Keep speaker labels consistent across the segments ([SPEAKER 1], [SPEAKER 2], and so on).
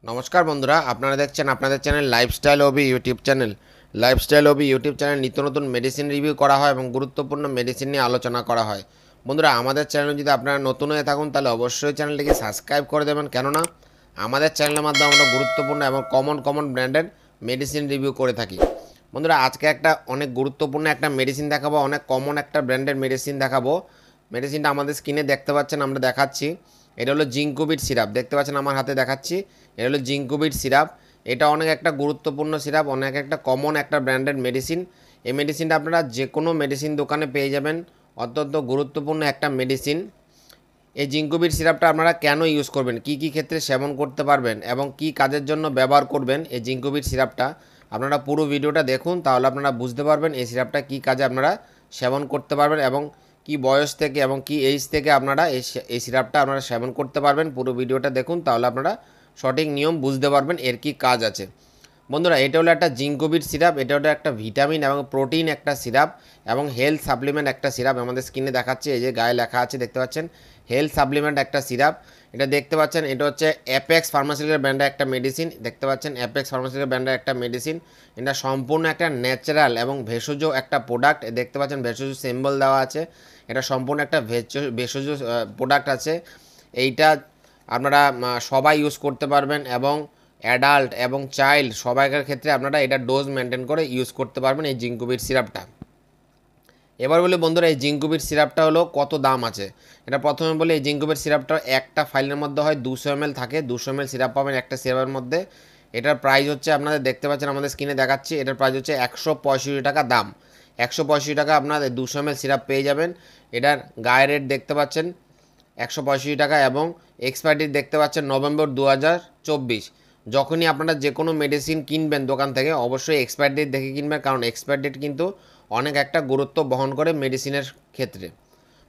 [SPEAKER 1] নমস্কার বন্ধুরা, আপনারা দেখছেন আপনাদের চ্যানেল লাইফস্টাইল ওবি ইউটিউব চ্যানেল। লাইফস্টাইল ওবি ইউটিউব চ্যানেল নিত্য নতুন মেডিসিন রিভিউ করা হয় এবং গুরুত্বপূর্ণ মেডিসিন নিয়ে আলোচনা করা হয়। বন্ধুরা, আমাদের চ্যানেলে যদি আপনারা নতুন হয়ে থাকুন তাহলে অবশ্যই চ্যানেলটিকে সাবস্ক্রাইব করে দেবেন, কেননা আমাদের চ্যানেলের মাধ্যমে আমরা গুরুত্বপূর্ণ এবং কমন ব্র্যান্ডের মেডিসিন রিভিউ করে থাকি। বন্ধুরা, আজকে একটা অনেক গুরুত্বপূর্ণ একটা মেডিসিন দেখাবো, অনেক কমন একটা ব্র্যান্ডের মেডিসিন দেখাবো। মেডিসিনটা আমাদের স্ক্রিনে দেখতে পাচ্ছেন, আমরা দেখাচ্ছি। এটা হলো জিঙ্কোবিট সিরাপ, দেখতে পাচ্ছেন আমার হাতে দেখাচ্ছি। এটা হলো জিঙ্কোবিট সিরাপ। এটা অনেক একটা গুরুত্বপূর্ণ সিরাপ, অনেক একটা কমন একটা ব্র্যান্ডেড মেডিসিন। এই মেডিসিনটা আপনারা যে কোনো মেডিসিন দোকানে পেয়ে যাবেন, অত্যন্ত গুরুত্বপূর্ণ একটা মেডিসিন। এই জিঙ্কোবিট সিরাপটা আপনারা কেন ইউজ করবেন, কি কি ক্ষেত্রে সেবন করতে পারবেন এবং কি কাজের জন্য ব্যবহার করবেন এই জিঙ্কোবিট সিরাপটা, আপনারা পুরো ভিডিওটা দেখুন, তাহলে আপনারা বুঝতে পারবেন এই সিরাপটা কি কাজে আপনারা সেবন করতে পারবেন এবং কি বয়স থেকে এবং কি এজ থেকে আপনারা এই সিরাপটা আপনারা সেবন করতে পারবেন। পুরো ভিডিওটা দেখুন, তাহলে আপনারা সঠিক নিয়ম বুঝতে পারবেন এর কি কাজ আছে। বন্ধুরা, এটা হলো একটা জিঙ্কোবিট সিরাপ। এটা হলো একটা ভিটামিন এবং প্রোটিন একটা সিরাপ এবং হেলথ সাপ্লিমেন্ট একটা সিরাপ। আমাদের স্ক্রিনে দেখাচ্ছে, এই যে গায়ে লেখা আছে দেখতে পাচ্ছেন, হেলথ সাপ্লিমেন্ট একটা সিরাপ। এটা দেখতে পাচ্ছেন, এটা হচ্ছে অ্যাপেক্স ফার্মাসিউটিক্যাল ব্র্যান্ডের একটা মেডিসিন। দেখতে পাচ্ছেন অ্যাপেক্স ফার্মাসিউটিক্যাল ব্র্যান্ডের একটা মেডিসিন। এটা সম্পূর্ণ একটা ন্যাচারাল এবং ভেষজ একটা প্রোডাক্ট। দেখতে পাচ্ছেন ভেষজ সিম্বল দেওয়া আছে। এটা সম্পূর্ণ একটা ভেষজ প্রোডাক্ট আছে। এইটা আপনারা সবাই ইউজ করতে পারবেন এবং অ্যাডাল্ট এবং চাইল্ড সবাইকার ক্ষেত্রে আপনারা এটা ডোজ মেনটেন করে ইউজ করতে পারবেন এই জিঙ্কোবিট সিরাপটা। এবার বলি বন্ধুরা, এই জিঙ্কোবিট সিরাপটা হলো কত দাম আছে। এটা প্রথমে বলি, এই জিঙ্কোবিট সিরাপটা একটা ফাইলের মধ্যে হয় 200 ml থাকে। 200 ml সিরাপ পাবেন একটা সিরাপের মধ্যে। এটার প্রাইস হচ্ছে, আপনাদের দেখতে পাচ্ছেন আমাদের স্ক্রিনে দেখাচ্ছি, এটার প্রাইস হচ্ছে 165 টাকা দাম। 165 টাকা আপনাদের 200 ml সিরাপ পেয়ে যাবেন। এটার গায়ে রেট দেখতে পাচ্ছেন 165 টাকা এবং এক্সপায়ারি ডেট দেখতে পাচ্ছেন নভেম্বর 2024। যখনই আপনারা যে কোনো মেডিসিন কিনবেন দোকান থেকে, অবশ্যই এক্সপায়ারি ডেট দেখে কিনবেন, কারণ এক্সপায়ারি ডেট কিন্তু অনেক একটা গুরুত্ব বহন করে মেডিসিনের ক্ষেত্রে।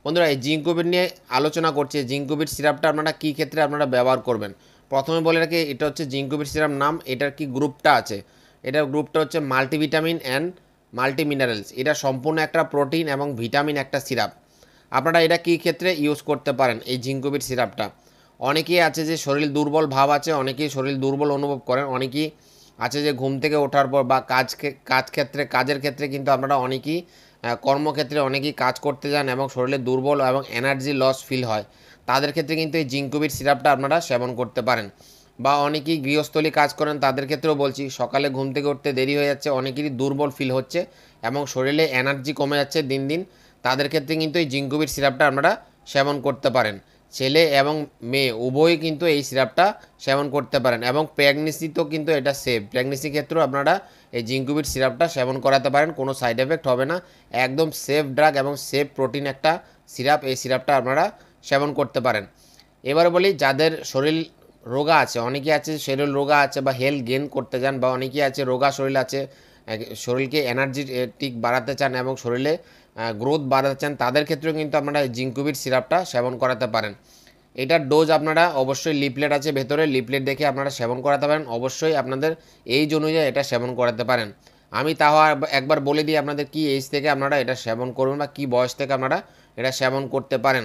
[SPEAKER 1] বন্ধুরা, এই জিঙ্কোবিট নিয়ে আলোচনা করছি। জিঙ্কোবিট সিরাপটা আপনারা কী ক্ষেত্রে আপনারা ব্যবহার করবেন। প্রথমে বলে রাখি, এটা হচ্ছে জিঙ্কোবিট সিরাপ নাম, এটার কি গ্রুপটা আছে। এটার গ্রুপটা হচ্ছে মাল্টিভিটামিন অ্যান্ড মাল্টি মিনারেলস। এটা সম্পূর্ণ একটা প্রোটিন এবং ভিটামিন একটা সিরাপ। আপনারা এটা কী ক্ষেত্রে ইউজ করতে পারেন এই জিঙ্কোবিট সিরাপটা। অনেকেই আছে যে শরীর দুর্বল ভাব আছে, অনেকেই শরীর দুর্বল অনুভব করেন, অনেকেই আছে যে ঘুম থেকে ওঠার পর বা কাজের ক্ষেত্রে কিন্তু আপনারা অনেকেই কর্মক্ষেত্রে অনেকেই কাজ করতে যান এবং শরীরে দুর্বল এবং এনার্জি লস ফিল হয়। তাদের ক্ষেত্রে কিন্তু এই জিঙ্কোবিট সিরাপটা আপনারা সেবন করতে পারেন। বা অনেকেই গৃহস্থলী কাজ করেন, তাদের ক্ষেত্রেও বলছি, সকালে ঘুম থেকে উঠতে দেরি হয়ে যাচ্ছে, অনেকেরই দুর্বল ফিল হচ্ছে এবং শরীরে এনার্জি কমে যাচ্ছে দিন দিন, তাদের ক্ষেত্রে কিন্তু এই জিঙ্কোবিট সিরাপটা আপনারা সেবন করতে পারেন। ছেলে এবং মেয়ে উভয়ই কিন্তু এই সিরাপটা সেবন করতে পারেন এবং প্রেগনেন্সিতেও কিন্তু এটা সেফ। প্রেগনেন্সির ক্ষেত্রেও আপনারা এই জিঙ্কোবিট সিরাপটা সেবন করাতে পারেন, কোনো সাইড এফেক্ট হবে না। একদম সেফ ড্রাগ এবং সেফ প্রোটিন একটা সিরাপ। এই সিরাপটা আপনারা সেবন করতে পারেন। এবারে বলি, যাদের শরীর রোগা আছে, অনেকেই আছে শরীর রোগা আছে বা হেলথ গেইন করতে চান, বা অনেকেই আছে রোগা শরীর আছে, শরীরকে এনার্জেটিক বাড়াতে চান এবং শরীরে গ্রোথ বাড়াতে চান, তাদের ক্ষেত্রেও কিন্তু আপনারা জিঙ্কোবিট সিরাপটা সেবন করাতে পারেন। এটার ডোজ আপনারা অবশ্যই লিফলেট আছে ভেতরে, লিফলেট দেখে আপনারা সেবন করাতে পারেন। অবশ্যই আপনাদের এইজ অনুযায়ী এটা সেবন করাতে পারেন। আমি তাও একবার বলে দিই আপনাদের কি এজ থেকে আপনারা এটা সেবন করবেন বা কি বয়স থেকে আপনারা এটা সেবন করতে পারেন।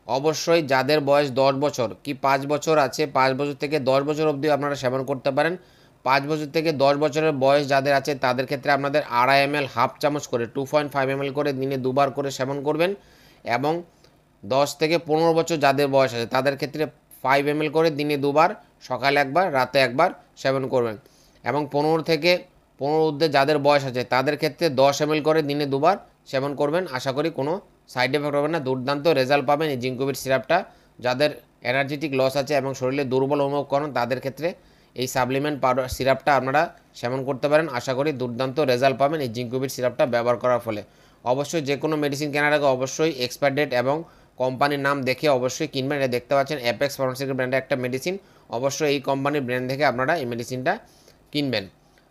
[SPEAKER 1] অবশ্যই যাদের বয়স 10 বছর কি 5 বছর আছে, 5 বছর থেকে 10 বছর অবধি আপনারা সেবন করতে পারেন। 5 বছর থেকে 10 বছরের বয়স যাদের আছে তাদের ক্ষেত্রে আপনাদের 2.5 ml হাফ চামচ করে 2.5 ml করে দিনে দুবার করে সেবন করবেন। এবং 10 থেকে 15 বছর যাদের বয়স আছে তাদের ক্ষেত্রে 5 ml করে দিনে দুবার, সকালে একবার রাতে একবার সেবন করবেন। এবং 15 থেকে 15 ঊর্ধ্বে যাদের বয়স আছে তাদের ক্ষেত্রে 10 ml করে দিনে দুবার সেবন করবেন। আশা করি কোনো সাইড এফেক্ট হবে না, দুর্দান্ত রেজাল্ট পাবেন এই জিঙ্কোবিট সিরাপটা। যাদের এনার্জেটিক লস আছে এবং শরীরে দুর্বল অনুভব করেন তাদের ক্ষেত্রে এই সাপ্লিমেন্ট পাউডার সিরাপটা আপনারা সেবন করতে পারেন। আশা করি দুর্দান্ত রেজাল্ট পাবেন এই জিঙ্কোবিট সিরাপটা ব্যবহার করার ফলে। অবশ্যই যে কোনো মেডিসিন কেনার আগে অবশ্যই এক্সপায়ার ডেট এবং কোম্পানির নাম দেখে অবশ্যই কিনবেন। এটা দেখতে পাচ্ছেন অ্যাপেক্স ফার্মাসিউটিক্যাল ব্র্যান্ডের একটা মেডিসিন। অবশ্যই এই কোম্পানির ব্র্যান্ড থেকে আপনারা এই মেডিসিনটা কিনবেন।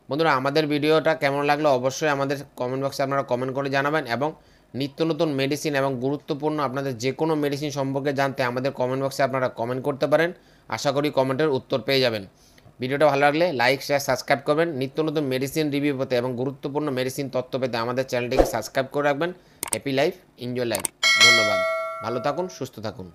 [SPEAKER 1] বন্ধুরা, আমাদের ভিডিওটা কেমন লাগলো অবশ্যই আমাদের কমেন্ট বক্সে আপনারা কমেন্ট করে জানাবেন এবং নিত্য নতুন মেডিসিন এবং গুরুত্বপূর্ণ আপনাদের যে কোনো মেডিসিন সম্পর্কে জানতে আমাদের কমেন্ট বক্সে আপনারা কমেন্ট করতে পারেন। আশা করি কমেন্টের উত্তর পেয়ে যাবেন। ভিডিওটা ভালো লাগলে লাইক শেয়ার সাবস্ক্রাইব করবেন। নিত্য নতুন মেডিসিন রিভিউ পেতে এবং গুরুত্বপূর্ণ মেডিসিন তথ্য পেতে আমাদের চ্যানেলটিকে সাবস্ক্রাইব করে রাখবেন। Happy life, enjoy life. ধন্যবাদ। ভালো থাকুন, সুস্থ থাকুন।